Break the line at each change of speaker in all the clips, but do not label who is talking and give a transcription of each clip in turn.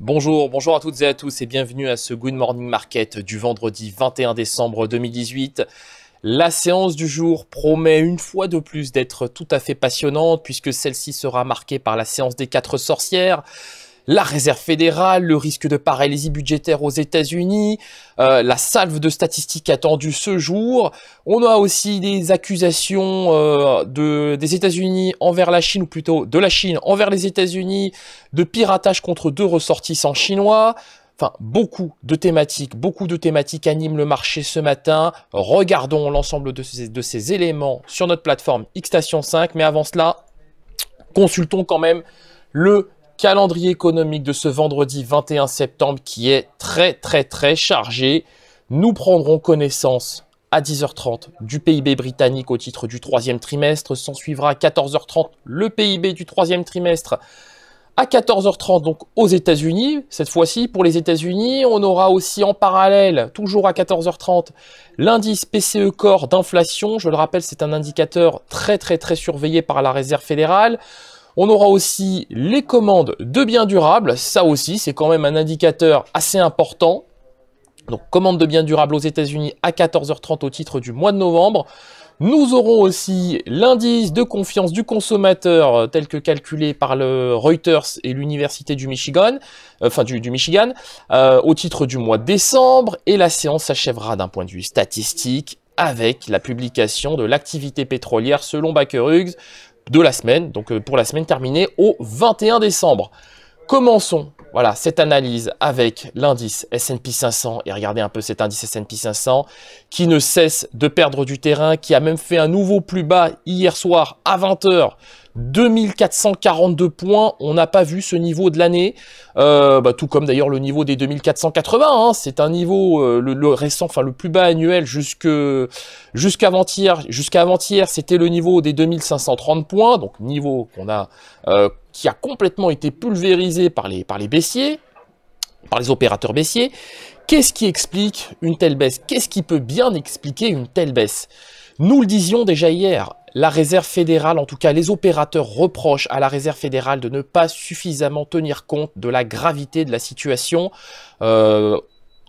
Bonjour à toutes et à tous et bienvenue à ce Good Morning Market du vendredi 21 décembre 2018. La séance du jour promet une fois de plus d'être tout à fait passionnante puisque celle-ci sera marquée par la séance des 4 sorcières, la réserve fédérale, le risque de paralysie budgétaire aux États-Unis, la salve de statistiques attendue ce jour. On a aussi des accusations des États-Unis envers la Chine, ou plutôt de la Chine envers les États-Unis, de piratage contre 2 ressortissants chinois. Enfin, beaucoup de thématiques animent le marché ce matin. Regardons l'ensemble de ces éléments sur notre plateforme Xstation 5. Mais avant cela, consultons quand même le calendrier économique de ce vendredi 21 septembre qui est très chargé. Nous prendrons connaissance à 10h30 du PIB britannique au titre du 3e trimestre. S'en suivra à 14h30 le PIB du 3e trimestre. À 14h30 donc aux États-Unis, cette fois-ci pour les États-Unis, on aura aussi en parallèle, toujours à 14h30, l'indice PCE Core d'inflation. Je le rappelle, c'est un indicateur très surveillé par la Réserve fédérale. On aura aussi les commandes de biens durables, ça aussi c'est quand même un indicateur assez important. Donc commandes de biens durables aux États-Unis à 14h30 au titre du mois de novembre. Nous aurons aussi l'indice de confiance du consommateur tel que calculé par le Reuters et l'Université du Michigan, du Michigan, au titre du mois de décembre. Et la séance s'achèvera d'un point de vue statistique avec la publication de l'activité pétrolière selon Baker Hughes de la semaine, donc pour la semaine terminée au 21 décembre. Commençons cette analyse avec l'indice S&P 500 et regardez un peu cet indice S&P 500 qui ne cesse de perdre du terrain, qui a même fait un nouveau plus bas hier soir à 20h, 2442 points. On n'a pas vu ce niveau de l'année, tout comme d'ailleurs le niveau des 2480, hein. C'est un niveau le récent, le plus bas annuel jusqu'avant-hier, c'était le niveau des 2530 points, donc niveau qu'on a qui a complètement été pulvérisé par les baissiers, par les opérateurs baissiers. Qu'est-ce qui explique une telle baisse? Qu'est-ce qui peut bien expliquer une telle baisse? Nous le disions déjà hier, la Réserve fédérale, en tout cas les opérateurs reprochent à la Réserve fédérale de ne pas suffisamment tenir compte de la gravité de la situation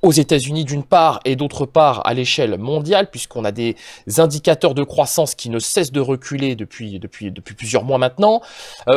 aux États-Unis d'une part et d'autre part à l'échelle mondiale, puisqu'on a des indicateurs de croissance qui ne cessent de reculer depuis plusieurs mois maintenant.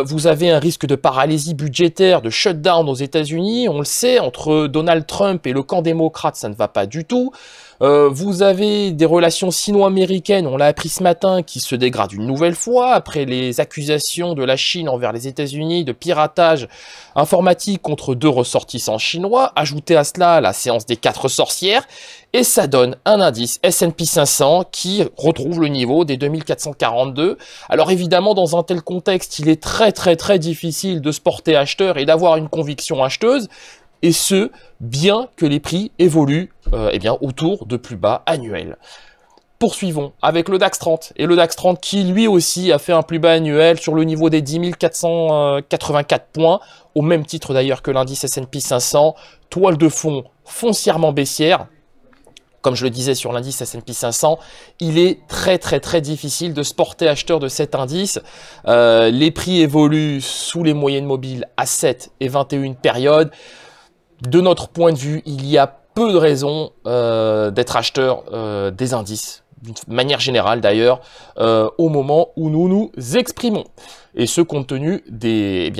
Vous avez un risque de paralysie budgétaire, de shutdown aux États-Unis. On le sait, entre Donald Trump et le camp démocrate, ça ne va pas du tout. Vous avez des relations sino-américaines, on l'a appris ce matin, qui se dégradent une nouvelle fois après les accusations de la Chine envers les États-Unis de piratage informatique contre 2 ressortissants chinois. Ajoutez à cela la séance des 4 sorcières et ça donne un indice S&P 500 qui retrouve le niveau des 2442. Alors évidemment, dans un tel contexte, il est très difficile de se porter acheteur et d'avoir une conviction acheteuse. Et ce, bien que les prix évoluent autour de plus bas annuels. Poursuivons avec le DAX 30. Et le DAX 30 qui lui aussi a fait un plus bas annuel sur le niveau des 10 484 points, au même titre d'ailleurs que l'indice S&P 500, toile de fond foncièrement baissière. Comme je le disais sur l'indice S&P 500, il est très difficile de se porter acheteur de cet indice. Les prix évoluent sous les moyennes mobiles à 7 et 21 périodes. De notre point de vue, il y a peu de raisons d'être acheteur des indices, d'une manière générale d'ailleurs, au moment où nous nous exprimons. Et ce compte tenu des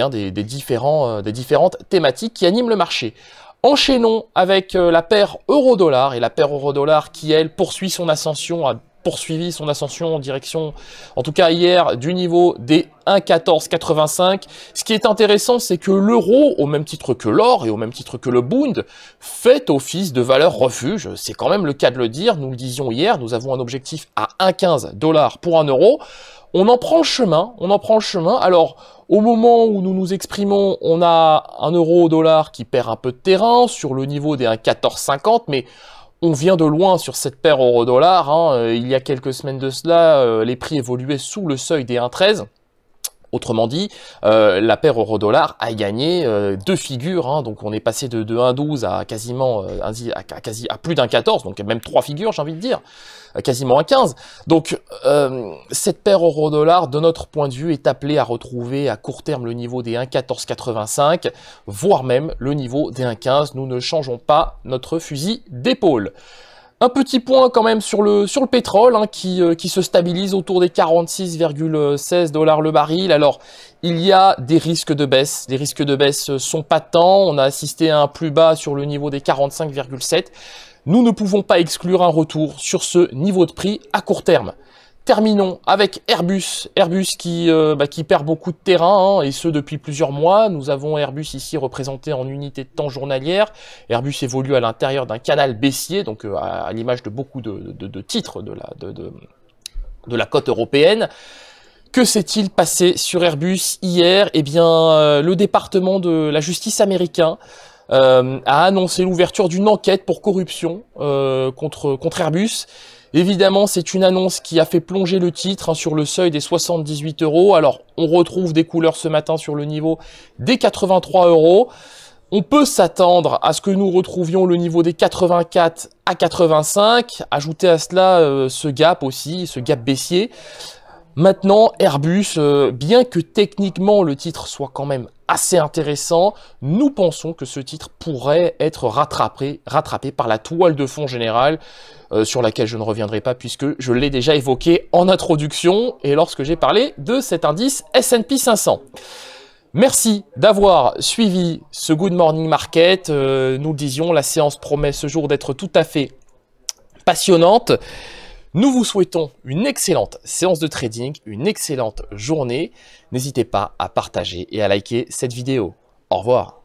différentes thématiques qui animent le marché. Enchaînons avec la paire euro-dollar, et la paire euro-dollar qui, elle, poursuivi son ascension en direction, en tout cas hier, du niveau des 1,1485. Ce qui est intéressant, c'est que l'euro, au même titre que l'or et au même titre que le Bund, fait office de valeur refuge. C'est quand même le cas de le dire. Nous le disions hier, nous avons un objectif à 1,15 $ pour 1 euro. On en prend le chemin, Alors, au moment où nous nous exprimons, on a un euro au dollar qui perd un peu de terrain sur le niveau des 1,1450, mais on vient de loin sur cette paire euro-dollar. Il y a quelques semaines de cela, les prix évoluaient sous le seuil des 1,13. Autrement dit, la paire euro-dollar a gagné deux figures, hein, donc on est passé de 1,12 à quasiment à plus d'un 14, donc même trois figures, j'ai envie de dire, quasiment un 15. Donc cette paire euro-dollar, de notre point de vue, est appelée à retrouver à court terme le niveau des 1,1485, voire même le niveau des 1,15. Nous ne changeons pas notre fusil d'épaule. Un petit point quand même sur le pétrole hein, qui se stabilise autour des 46,16 $ le baril. Alors, il y a des risques de baisse. Les risques de baisse sont patents. On a assisté à un plus bas sur le niveau des 45,7. Nous ne pouvons pas exclure un retour sur ce niveau de prix à court terme. Terminons avec Airbus. Airbus qui perd beaucoup de terrain, hein, et ce depuis plusieurs mois. Nous avons Airbus ici représenté en unité de temps journalière. Airbus évolue à l'intérieur d'un canal baissier, donc à l'image de beaucoup de titres de la cote européenne. Que s'est-il passé sur Airbus hier? Eh bien, le département de la justice américain a annoncé l'ouverture d'une enquête pour corruption contre Airbus. Évidemment, c'est une annonce qui a fait plonger le titre hein, sur le seuil des 78 €. Alors, on retrouve des couleurs ce matin sur le niveau des 83 €. On peut s'attendre à ce que nous retrouvions le niveau des 84 à 85. Ajoutez à cela ce gap aussi, ce gap baissier. Maintenant, Airbus, bien que techniquement le titre soit quand même assez intéressant, nous pensons que ce titre pourrait être rattrapé par la toile de fond générale, sur laquelle je ne reviendrai pas puisque je l'ai déjà évoqué en introduction et lorsque j'ai parlé de cet indice S&P 500. Merci d'avoir suivi ce Good Morning Market. Nous le disions, la séance promet ce jour d'être tout à fait passionnante. Nous vous souhaitons une excellente séance de trading, une excellente journée. N'hésitez pas à partager et à liker cette vidéo. Au revoir.